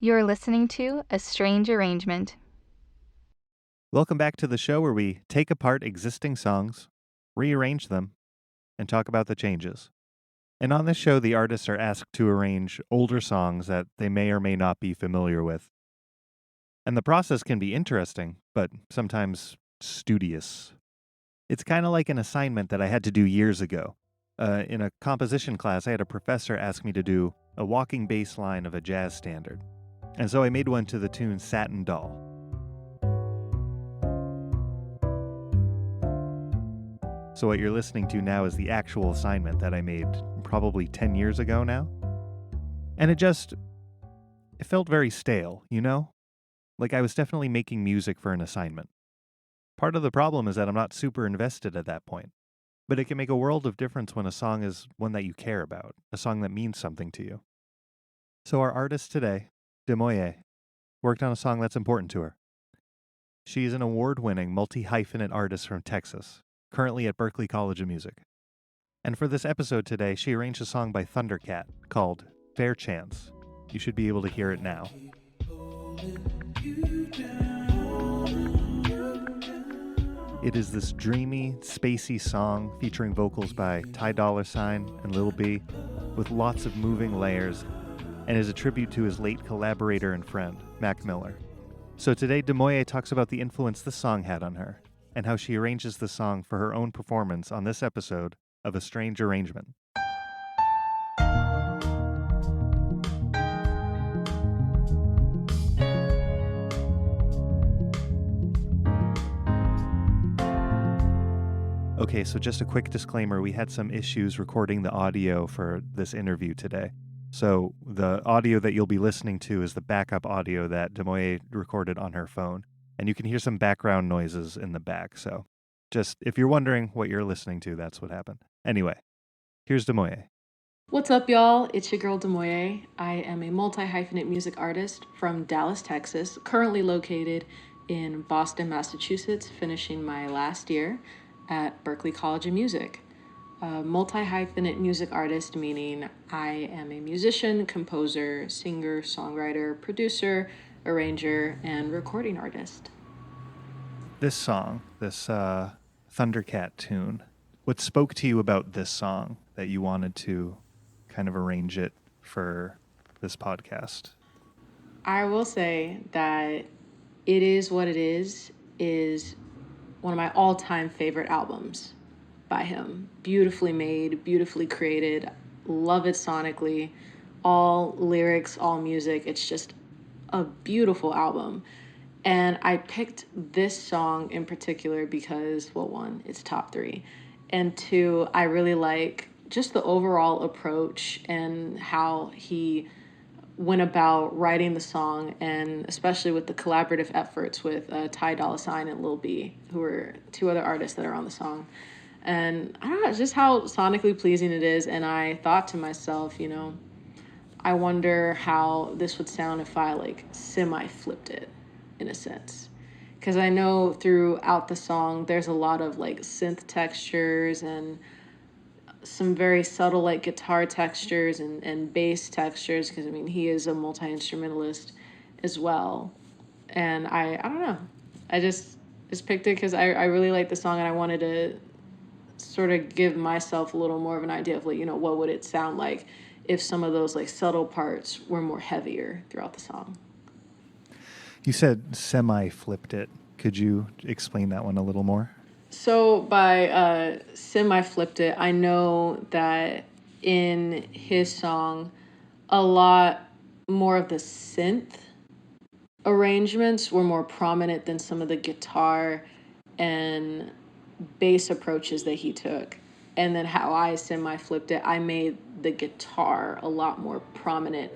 You're listening to A Strange Arrangement. Welcome back to the show where we take apart existing songs, rearrange them, and talk about the changes. And on this show, the artists are asked to arrange older songs that they may or may not be familiar with. And the process can be interesting, but sometimes studious. It's kind of like an assignment that I had to do years ago. In a composition class, I had a professor ask me to do a walking bass line of a jazz standard. And so I made one to the tune Satin Doll. So what you're listening to now is the actual assignment that I made probably 10 years ago now. And it felt very stale, you know? Like I was definitely making music for an assignment. Part of the problem is that I'm not super invested at that point. But it can make a world of difference when a song is one that you care about, a song that means something to you. So our artist today, DAMOYEE, worked on a song that's important to her. She is an award-winning multi-hyphenate artist from Texas, currently at Berklee College of Music. And for this episode today, she arranged a song by Thundercat called Fair Chance. You should be able to hear it now. It is this dreamy, spacey song featuring vocals by Ty and Lil B with lots of moving layers and is a tribute to his late collaborator and friend, Mac Miller. So today, DAMOYEE talks about the influence this song had on her and how she arranges the song for her own performance on this episode of A Strange Arrangement. Okay, so just a quick disclaimer, we had some issues recording the audio for this interview today. So the audio that you'll be listening to is the backup audio that DAMOYEE recorded on her phone. And you can hear some background noises in the back. So just if you're wondering what you're listening to, that's what happened. Anyway, here's DAMOYEE. What's up, y'all? It's your girl, DAMOYEE. I am a multi-hyphenate music artist from Dallas, Texas, currently located in Boston, Massachusetts, finishing my last year at Berklee College of Music. Multi-hyphenate music artist, meaning I am a musician, composer, singer, songwriter, producer, arranger, and recording artist. This song, this Thundercat tune, what spoke to you about this song that you wanted to kind of arrange it for this podcast? I will say that It Is What It is one of my all-time favorite albums by him. Beautifully made, beautifully created, love it sonically, all lyrics, all music. It's just a beautiful album. And I picked this song in particular because, well, one, it's top 3. And 2, I really like just the overall approach and how he went about writing the song, and especially with the collaborative efforts with Ty and Lil B, who are 2 other artists that are on the song. And I don't know, just how sonically pleasing it is. And I thought to myself, I wonder how this would sound if I semi-flipped it in a sense. Because I know throughout the song, there's a lot of synth textures and some very subtle guitar textures and bass textures, because he is a multi-instrumentalist as well. And I don't know, I just picked it because I really like the song, and I wanted to sort of give myself a little more of an idea of what would it sound like if some of those subtle parts were more heavier throughout the song. You said semi-flipped it. Could you explain that one a little more? So by semi-flipped it, I know that in his song, a lot more of the synth arrangements were more prominent than some of the guitar and bass approaches that he took. And then how I semi-flipped it, I made the guitar a lot more prominent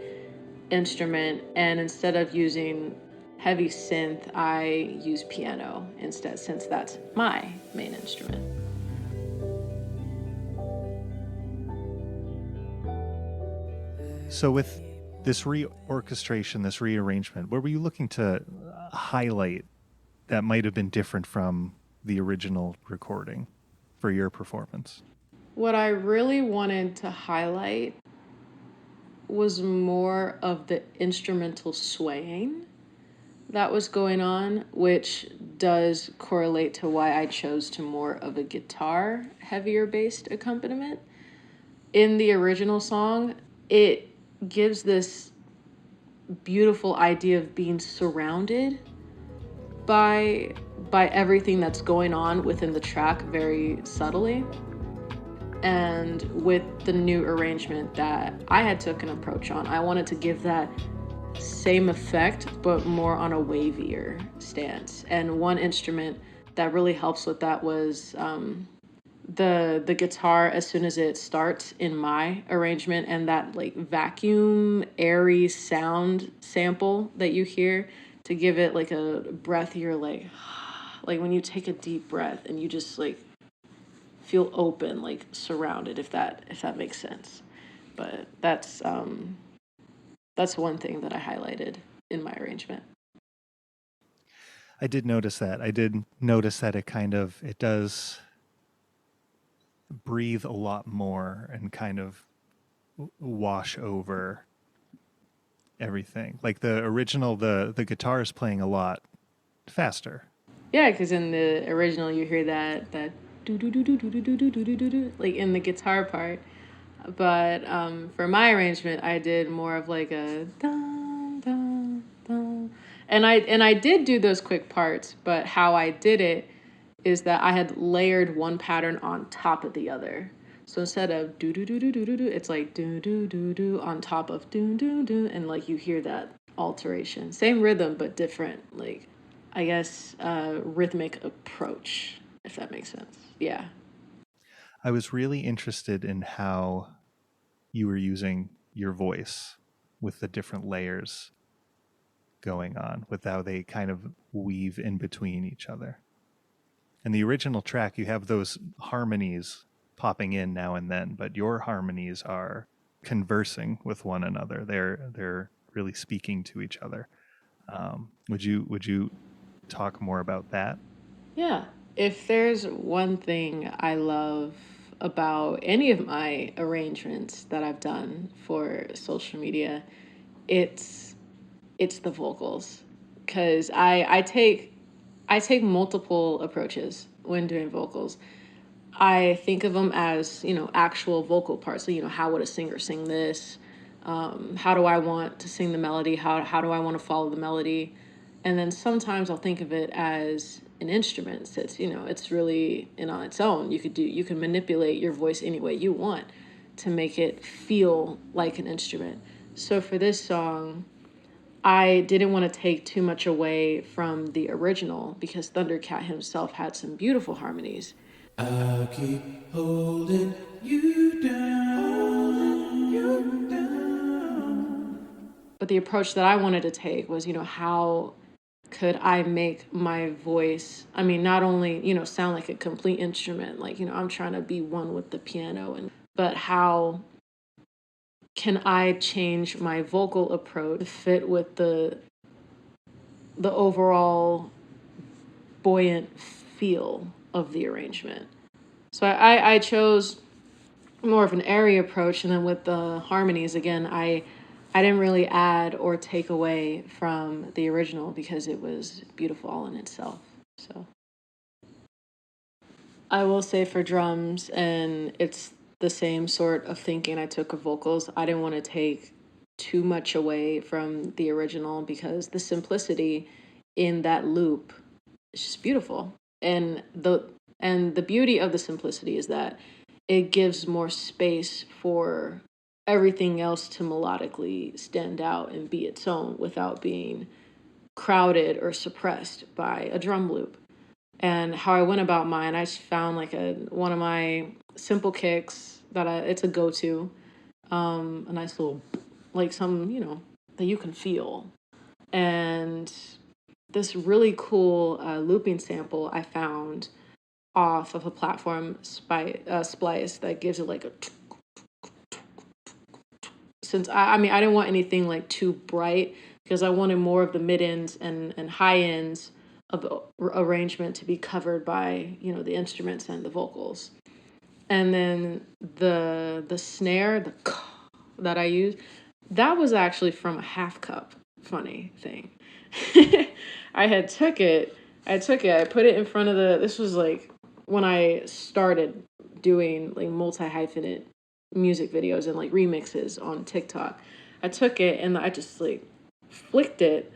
instrument, and instead of using heavy synth, I use piano instead, since that's my main instrument. So with this reorchestration, this rearrangement, what were you looking to highlight that might have been different from the original recording for your performance? What I really wanted to highlight was more of the instrumental swaying that was going on, which does correlate to why I chose to more of a guitar heavier based accompaniment. In the original song, it gives this beautiful idea of being surrounded by everything that's going on within the track very subtly. And with the new arrangement that I had took an approach on, I wanted to give that same effect but more on a wavier stance. And one instrument that really helps with that was the guitar as soon as it starts in my arrangement, and that like vacuum airy sound sample that you hear to give it like a breathier like when you take a deep breath and you just like feel open, like surrounded, if that makes sense. But that's one thing that I highlighted in my arrangement. I did notice that. I did notice that it does breathe a lot more and kind of wash over everything. Like the original, the guitar is playing a lot faster. Yeah, because in the original you hear that do do do do do do do do do do do like in the guitar part. But for my arrangement, I did more of like a dun, dun, dun. And I did do those quick parts, but how I did it is that I had layered one pattern on top of the other. So instead of do do do do do do do, it's like do do do do on top of do do do, and like you hear that alteration. Same rhythm but different, like I guess rhythmic approach, if that makes sense. Yeah. I was really interested in how you were using your voice with the different layers going on, with how they kind of weave in between each other. In the original track, you have those harmonies popping in now and then, but your harmonies are conversing with one another. They're really speaking to each other. Would you talk more about that? Yeah. If there's one thing I love about any of my arrangements that I've done for social media, it's it's the vocals. Cause I take multiple approaches when doing vocals. I think of them as, actual vocal parts. So, how would a singer sing this? How do I want to sing the melody? How do I want to follow the melody? And then sometimes I'll think of it as an instrument. So it's really in on its own. You can manipulate your voice any way you want to make it feel like an instrument. So for this song, I didn't want to take too much away from the original because Thundercat himself had some beautiful harmonies. I'll keep holding you down. But the approach that I wanted to take was, how could I make my voice, I mean, not only, sound like a complete instrument, like, I'm trying to be one with the piano, but how can I change my vocal approach to fit with the overall buoyant feel of the arrangement? So I chose more of an airy approach, and then with the harmonies, again, I didn't really add or take away from the original because it was beautiful all in itself. So I will say for drums, and it's the same sort of thinking I took of vocals. I didn't want to take too much away from the original because the simplicity in that loop is just beautiful. And the beauty of the simplicity is that it gives more space for everything else to melodically stand out and be its own without being crowded or suppressed by a drum loop. And how I went about mine, I found like one of my simple kicks it's a go-to, a nice little like some that you can feel, and this really cool looping sample I found off of a platform Splice that gives it like a since I mean I didn't want anything like too bright because I wanted more of the mid ends and high ends of the arrangement to be covered by the instruments and the vocals. And then the snare that I use, That was actually from a half cup. Funny thing. I put it in front of this was like when I started doing like multi-hyphenate music videos and like remixes on TikTok. I took it and I just like flicked it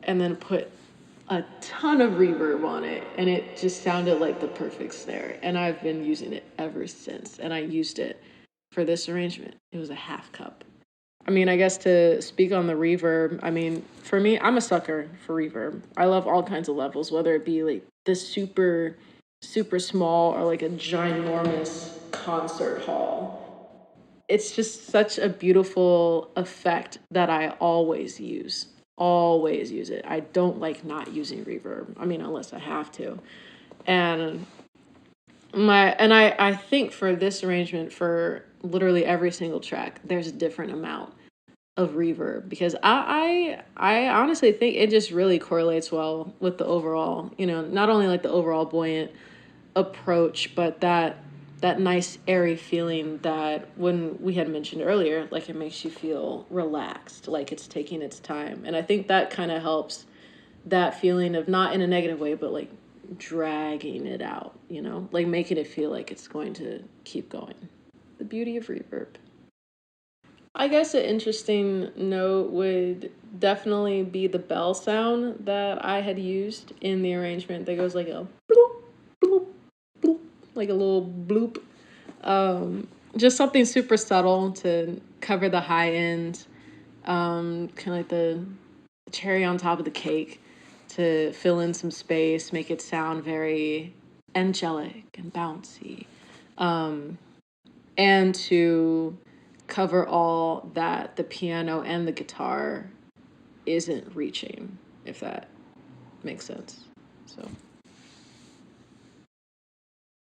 and then put a ton of reverb on it, and it just sounded like the perfect snare. And I've been using it ever since. And I used it for this arrangement. It was a half cup. I mean, I guess to speak on the reverb, I mean, for me, I'm a sucker for reverb. I love all kinds of levels, whether it be like the super, super small or like a ginormous concert hall. It's just such a beautiful effect that I always use. Always use it. I don't like not using reverb. I mean, unless I have to. And I think for this arrangement, for literally every single track, there's a different amount of reverb, because I honestly think it just really correlates well with the overall, not only like the overall buoyant approach, but that nice airy feeling that when we had mentioned earlier, like it makes you feel relaxed, like it's taking its time. And I think that kind of helps that feeling of, not in a negative way, but like dragging it out, like making it feel like it's going to keep going. The beauty of reverb. I guess an interesting note would definitely be the bell sound that I had used in the arrangement that goes like a bloop, bloop, bloop, like a little bloop. Just something super subtle to cover the high end, kind of like the cherry on top of the cake, to fill in some space, make it sound very angelic and bouncy, and to cover all that the piano and the guitar isn't reaching, if that makes sense. So.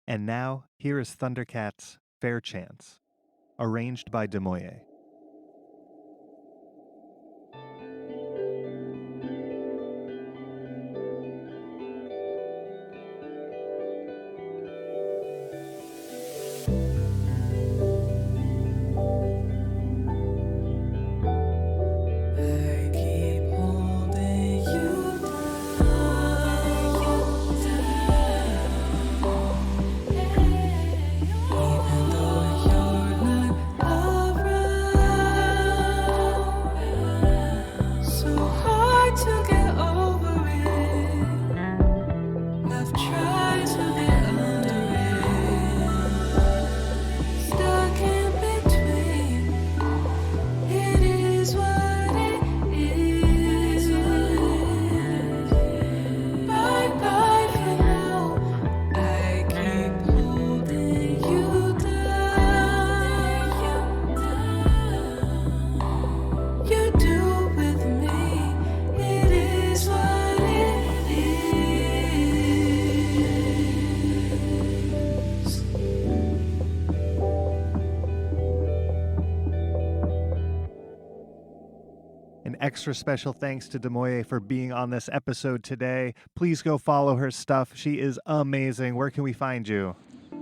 And now, here is Thundercat's Fair Chance, arranged by DAMOYEE. Extra special thanks to DAMOYEE for being on this episode today. Please go follow her stuff. She is amazing. Where can we find you?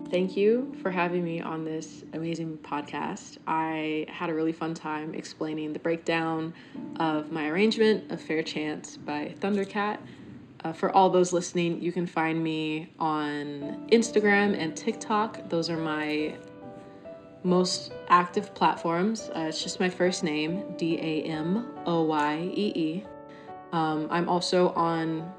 Thank you for having me on this amazing podcast. I had a really fun time explaining the breakdown of my arrangement of Fair Chance by Thundercat. For all those listening, you can find me on Instagram and TikTok. Those are my most active platforms. It's just my first name, DAMOYEE. I'm also on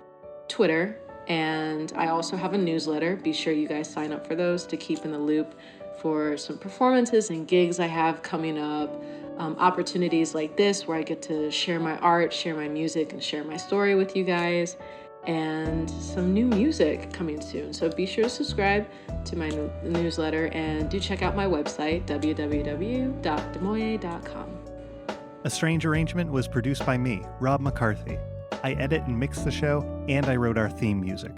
Twitter, and I also have a newsletter. Be sure you guys sign up for those to keep in the loop for some performances and gigs I have coming up, opportunities like this where I get to share my art, share my music, and share my story with you guys, and some new music coming soon. So be sure to subscribe to my newsletter, and do check out my website, www.damoyee.com. A Strange Arrangement was produced by me, Rob McCarthy. I edit and mix the show, and I wrote our theme music.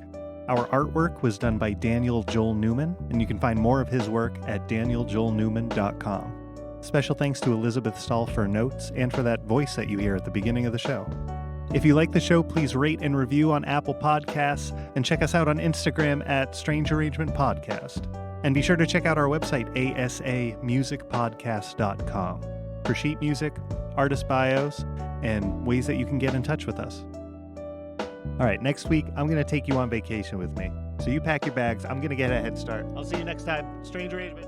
Our artwork was done by Daniel Joel Newman, and you can find more of his work at danieljoelnewman.com. Special thanks to Elizabeth Stahl for notes and for that voice that you hear at the beginning of the show. If you like the show, please rate and review on Apple Podcasts, and check us out on Instagram at Strange Arrangement Podcast. And be sure to check out our website, asamusicpodcast.com. for sheet music, artist bios, and ways that you can get in touch with us. All right, next week, I'm going to take you on vacation with me. So you pack your bags. I'm going to get a head start. I'll see you next time. Strange Arrangement.